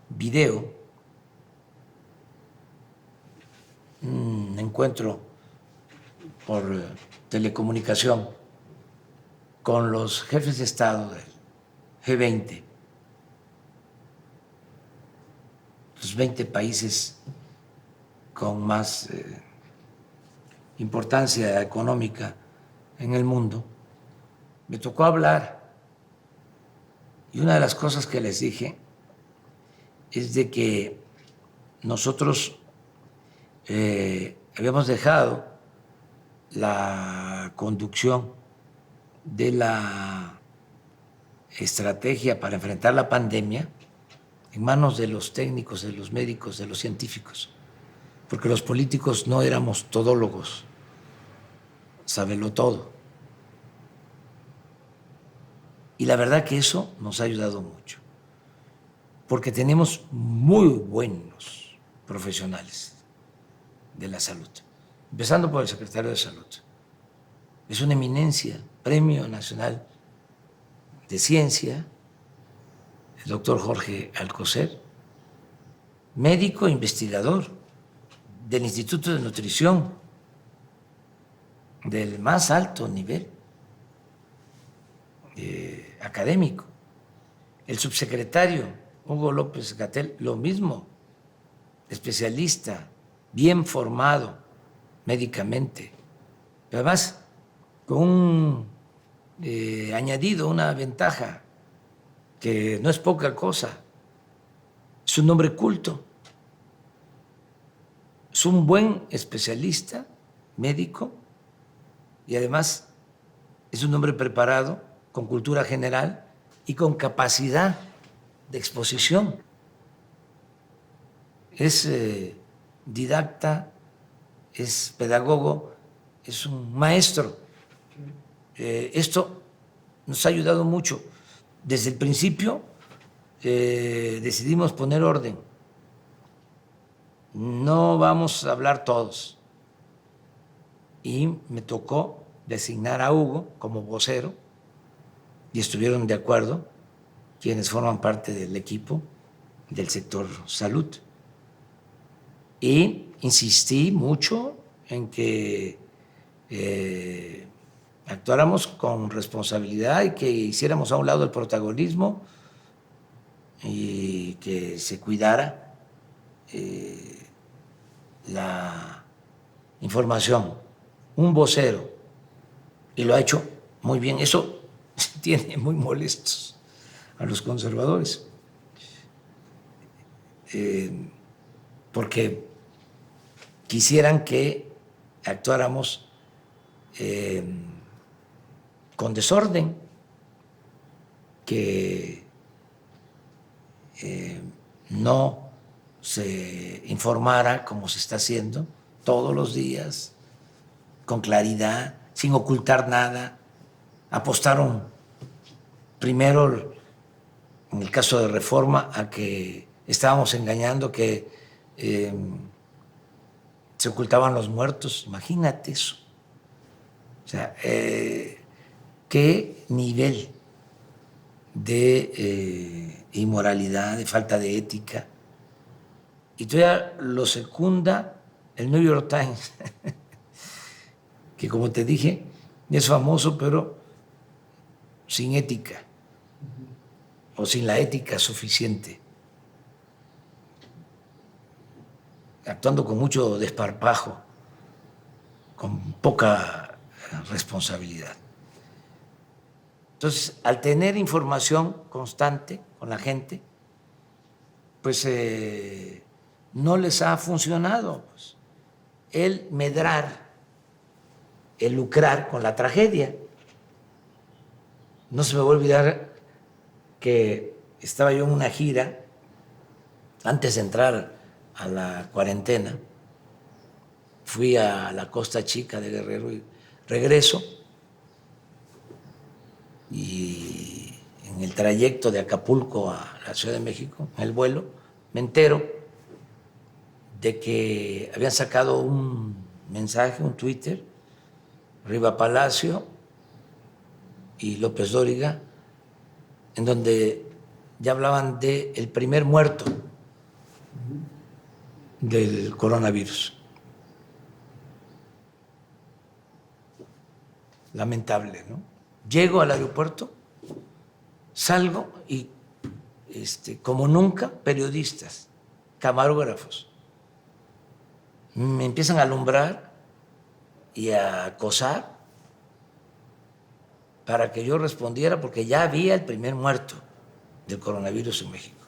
video, un encuentro por telecomunicación con los jefes de Estado del G20, los 20 países con más importancia económica en el mundo, me tocó hablar y una de las cosas que les dije es de que nosotros habíamos dejado la conducción de la estrategia para enfrentar la pandemia en manos de los técnicos, de los médicos, de los científicos, porque los políticos no éramos todólogos, sábelo todo. Y la verdad que eso nos ha ayudado mucho, porque tenemos muy buenos profesionales de la salud, empezando por el secretario de Salud. Es una eminencia, Premio Nacional de Ciencia, el doctor Jorge Alcocer, médico investigador del Instituto de Nutrición del más alto nivel académico. El subsecretario Hugo López-Gatell, lo mismo, especialista, bien formado médicamente, pero además con un añadido, una ventaja que no es poca cosa, es un hombre culto, es un buen especialista médico y además es un hombre preparado, con cultura general y con capacidad de exposición. Es didacta, es pedagogo, es un maestro. Esto nos ha ayudado mucho. Desde el principio decidimos poner orden. No vamos a hablar todos. Y me tocó designar a Hugo como vocero y estuvieron de acuerdo quienes forman parte del equipo del sector salud. Y insistí mucho en que actuáramos con responsabilidad y que hiciéramos a un lado el protagonismo y que se cuidara la información. Un vocero, y lo ha hecho muy bien. Eso tiene muy molestos a los conservadores, porque quisieran que actuáramos con desorden, que no se informara como se está haciendo todos los días, con claridad, sin ocultar nada. Apostaron primero, en el caso de Reforma, a que estábamos engañando, que se ocultaban los muertos. Imagínate eso. O sea, qué nivel de inmoralidad, de falta de ética. Y todavía lo secunda el New York Times, que como te dije, es famoso, pero sin ética, o sin la ética suficiente, actuando con mucho desparpajo, con poca responsabilidad. Entonces, al tener información constante con la gente, pues no les ha funcionado, pues, el medrar, el lucrar con la tragedia. No se me va a olvidar que estaba yo en una gira antes de entrar a la cuarentena. Fui a la Costa Chica de Guerrero y regreso, y en el trayecto de Acapulco a la Ciudad de México, en el vuelo, me entero de que habían sacado un mensaje, un Twitter, Riva Palacio y López Dóriga, en donde ya hablaban del primer muerto del coronavirus. Lamentable, ¿no? Llego al aeropuerto, salgo y como nunca, periodistas, camarógrafos, me empiezan a alumbrar y a acosar para que yo respondiera, porque ya había el primer muerto del coronavirus en México.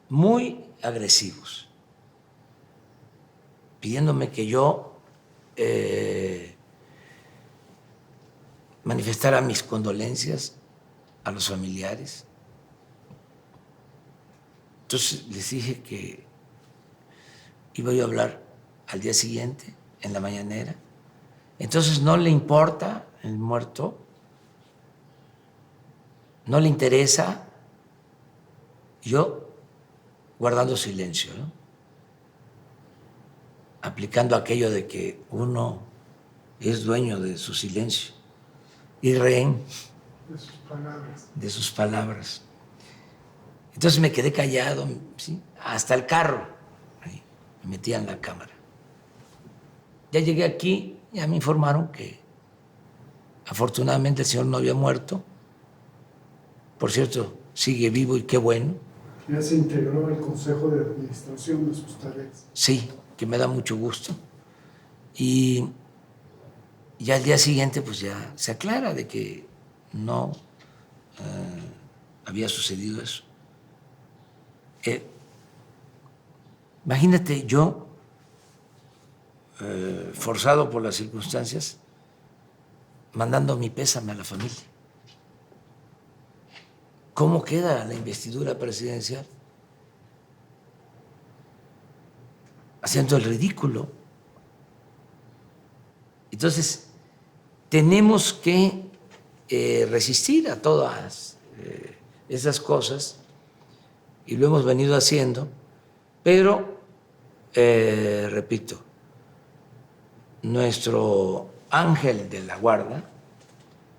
Muy agresivos, pidiéndome que yo manifestara mis condolencias a los familiares. Entonces les dije que iba yo a hablar al día siguiente, en la mañanera. Entonces no le importa el muerto, no le interesa, yo guardando silencio, ¿no? Aplicando aquello de que uno es dueño de su silencio y rehén de sus palabras. Entonces me quedé callado, ¿sí? Hasta el carro, ahí, me metía en la cámara. Ya llegué aquí, ya me informaron que afortunadamente el señor no había muerto. Por cierto, sigue vivo y qué bueno. Ya se integró al Consejo de Administración de sus tareas. Sí, que me da mucho gusto. Y ya al día siguiente pues ya se aclara de que no había sucedido eso. Imagínate yo, forzado por las circunstancias, mandando mi pésame a la familia. ¿Cómo queda la investidura presidencial? Haciendo el ridículo. Entonces, tenemos que resistir a todas esas cosas y lo hemos venido haciendo, pero, repito, nuestro ángel de la guarda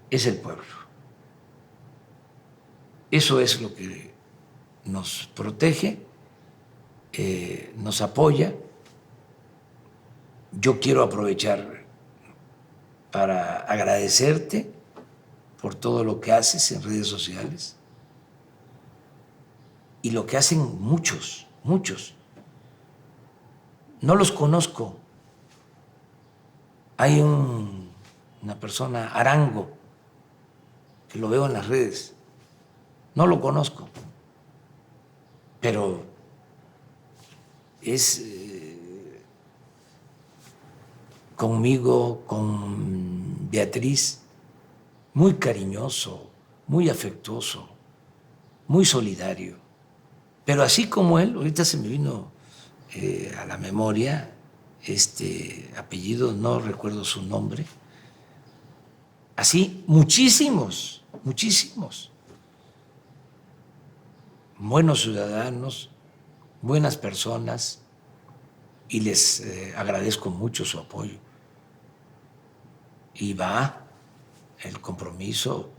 es el pueblo. Eso es lo que nos protege, nos apoya. Yo quiero aprovechar para agradecerte por todo lo que haces en redes sociales y lo que hacen muchos, muchos. No los conozco. Hay una persona, Arango, que lo veo en las redes. No lo conozco, pero es conmigo, con Beatriz, muy cariñoso, muy afectuoso, muy solidario. Pero así como él, ahorita se me vino a la memoria este apellido, no recuerdo su nombre, así muchísimos, muchísimos. Buenos ciudadanos, buenas personas, y les agradezco mucho su apoyo. Y va el compromiso,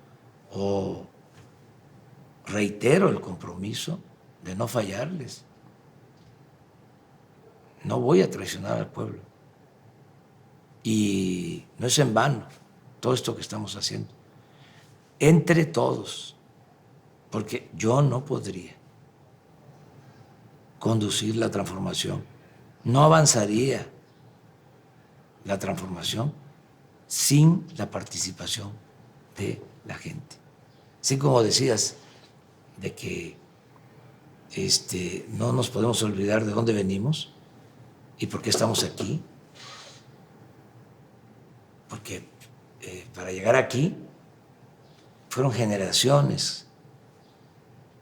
o reitero el compromiso de no fallarles. No voy a traicionar al pueblo. Y no es en vano todo esto que estamos haciendo. Entre todos. Porque yo no podría conducir la transformación, no avanzaría la transformación sin la participación de la gente. Así como decías de que no nos podemos olvidar de dónde venimos y por qué estamos aquí, porque para llegar aquí fueron generaciones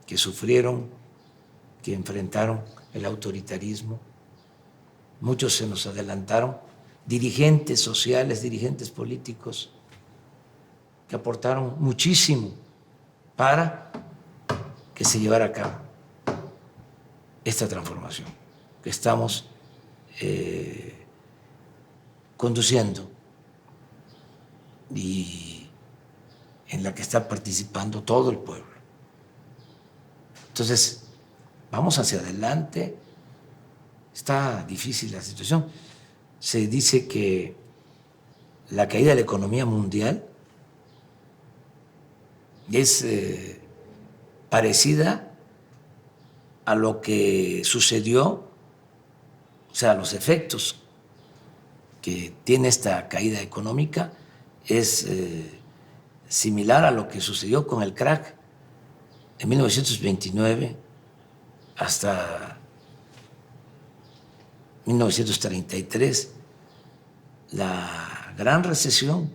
que sufrieron, que enfrentaron el autoritarismo. Muchos se nos adelantaron, dirigentes sociales, dirigentes políticos, que aportaron muchísimo para que se llevara a cabo esta transformación que estamos conduciendo y en la que está participando todo el pueblo. Entonces, vamos hacia adelante. Está difícil la situación. Se dice que la caída de la economía mundial es parecida a lo que sucedió, o sea, los efectos que tiene esta caída económica es similar a lo que sucedió con el crack en 1929 hasta 1933, la gran recesión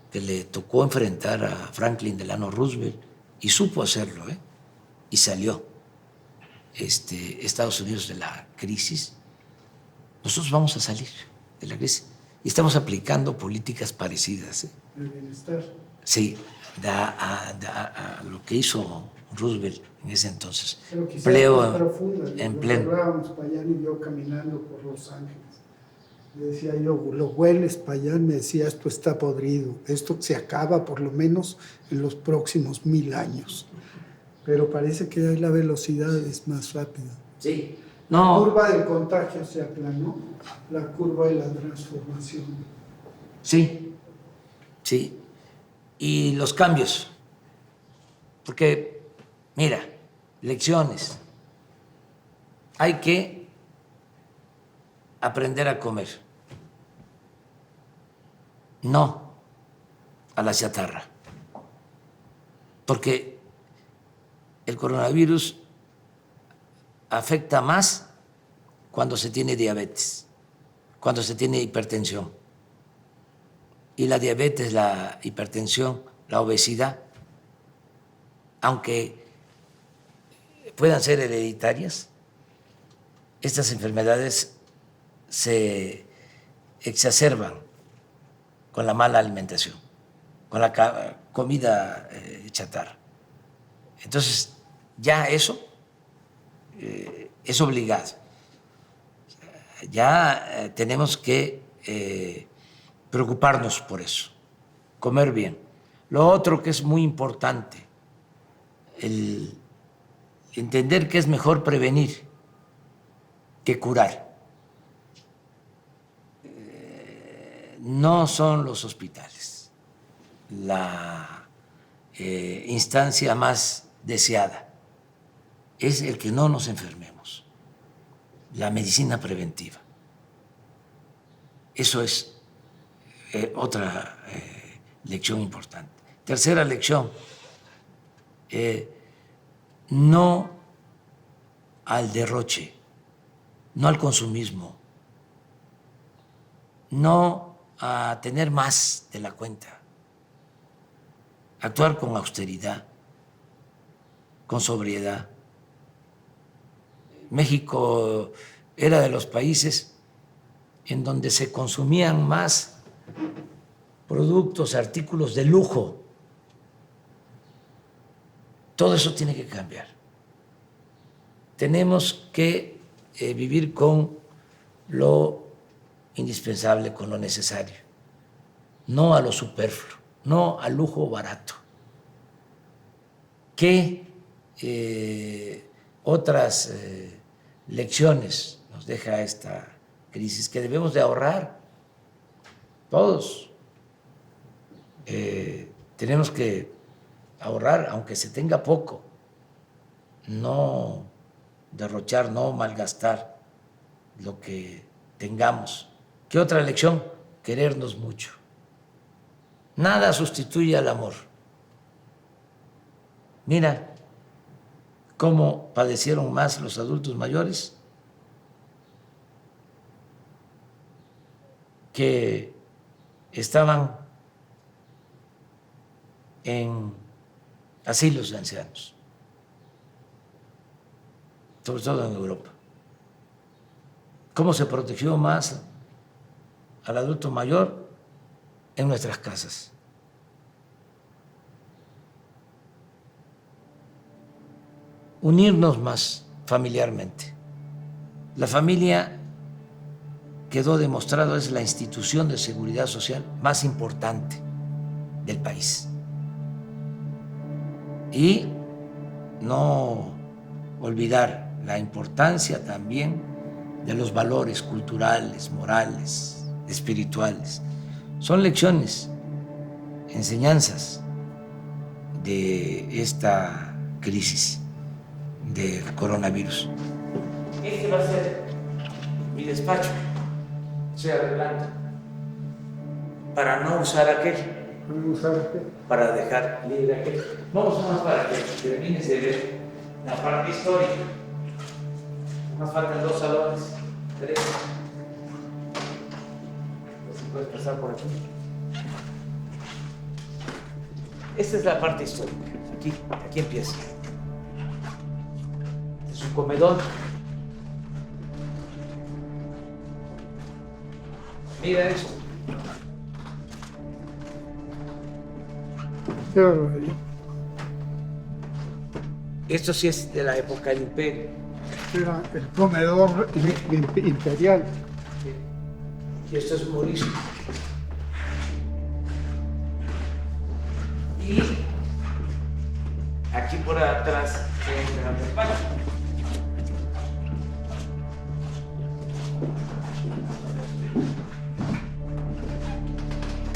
que le tocó enfrentar a Franklin Delano Roosevelt, y supo hacerlo, y salió Estados Unidos de la crisis nosotros vamos a salir de la crisis y estamos aplicando políticas parecidas. El bienestar. Sí, a lo que hizo Roosevelt en ese entonces. Pero quizás Empleo más profunda. en Lo pleno. hablábamos Payán y yo caminando por Los Ángeles. Le decía yo, lo hueles, Payán, me decía, esto está podrido, esto se acaba por lo menos en los próximos 1000 años. Pero parece que ahí la velocidad es más rápida. Sí. La No. curva del contagio se aplanó, la curva de la transformación. Sí, sí. Y los cambios. Porque, mira, lecciones. Hay que aprender a comer. No a la chatarra. Porque el coronavirus afecta más cuando se tiene diabetes, cuando se tiene hipertensión. Y la diabetes, la hipertensión, la obesidad, aunque puedan ser hereditarias, estas enfermedades se exacerban con la mala alimentación, con la comida chatarra. Entonces, ya eso es obligado. Ya tenemos que preocuparnos por eso, comer bien. Lo otro que es muy importante, el entender que es mejor prevenir que curar. No son los hospitales la instancia más deseada, es el que no nos enfermemos, la medicina preventiva. Eso es otra lección importante. Tercera lección, no al derroche, no al consumismo, no a tener más de la cuenta, actuar con austeridad, con sobriedad. México era de los países en donde se consumían más productos, artículos de lujo. Todo eso tiene que cambiar. Tenemos que vivir con lo indispensable, con lo necesario, no a lo superfluo, no al lujo barato. ¿Qué otras lecciones nos deja esta crisis? Que debemos de ahorrar todos. Tenemos que ahorrar, aunque se tenga poco, no derrochar, no malgastar lo que tengamos. ¿Qué otra lección? Querernos mucho. Nada sustituye al amor. Mira cómo padecieron más los adultos mayores que estaban en asilos de ancianos, sobre todo en Europa. ¿Cómo se protegió más al adulto mayor? En nuestras casas. Unirnos más familiarmente. La familia, quedó demostrado, es la institución de seguridad social más importante del país. Y no olvidar la importancia también de los valores culturales, morales, espirituales. Son lecciones, enseñanzas de esta crisis del coronavirus. Este va a ser mi despacho. Estoy arreglando para no usar aquel. Para dejar libre aquel. Vamos más para que termines de ver la parte histórica. Nos faltan 2 salones, 3. Así puedes pasar por aquí. Esta es la parte histórica. Aquí empieza. Este es un comedor. Mira esto. Qué barbaridad. Esto sí es de la época del Imperio. Era el comedor imperial. Y esto es morisco. Y aquí por atrás se entra el patio.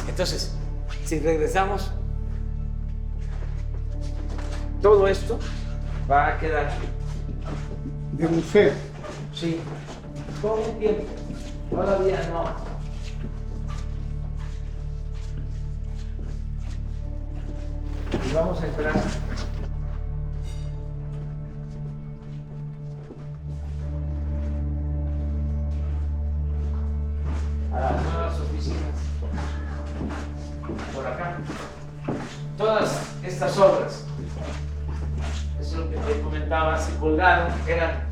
Entonces, si regresamos, todo esto va a quedar De museo. sí, todo un tiempo. Todavía no. Y vamos a entrar a las nuevas oficinas. Por acá. Todas estas obras, eso es lo que te comentaba, se colgaron, eran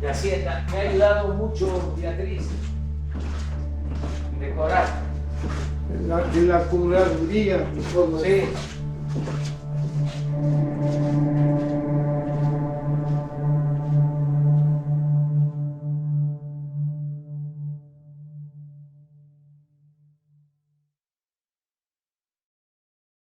de Hacienda. Me ha ayudado mucho Beatriz en decorar. De la curaduría y todo eso. Sí.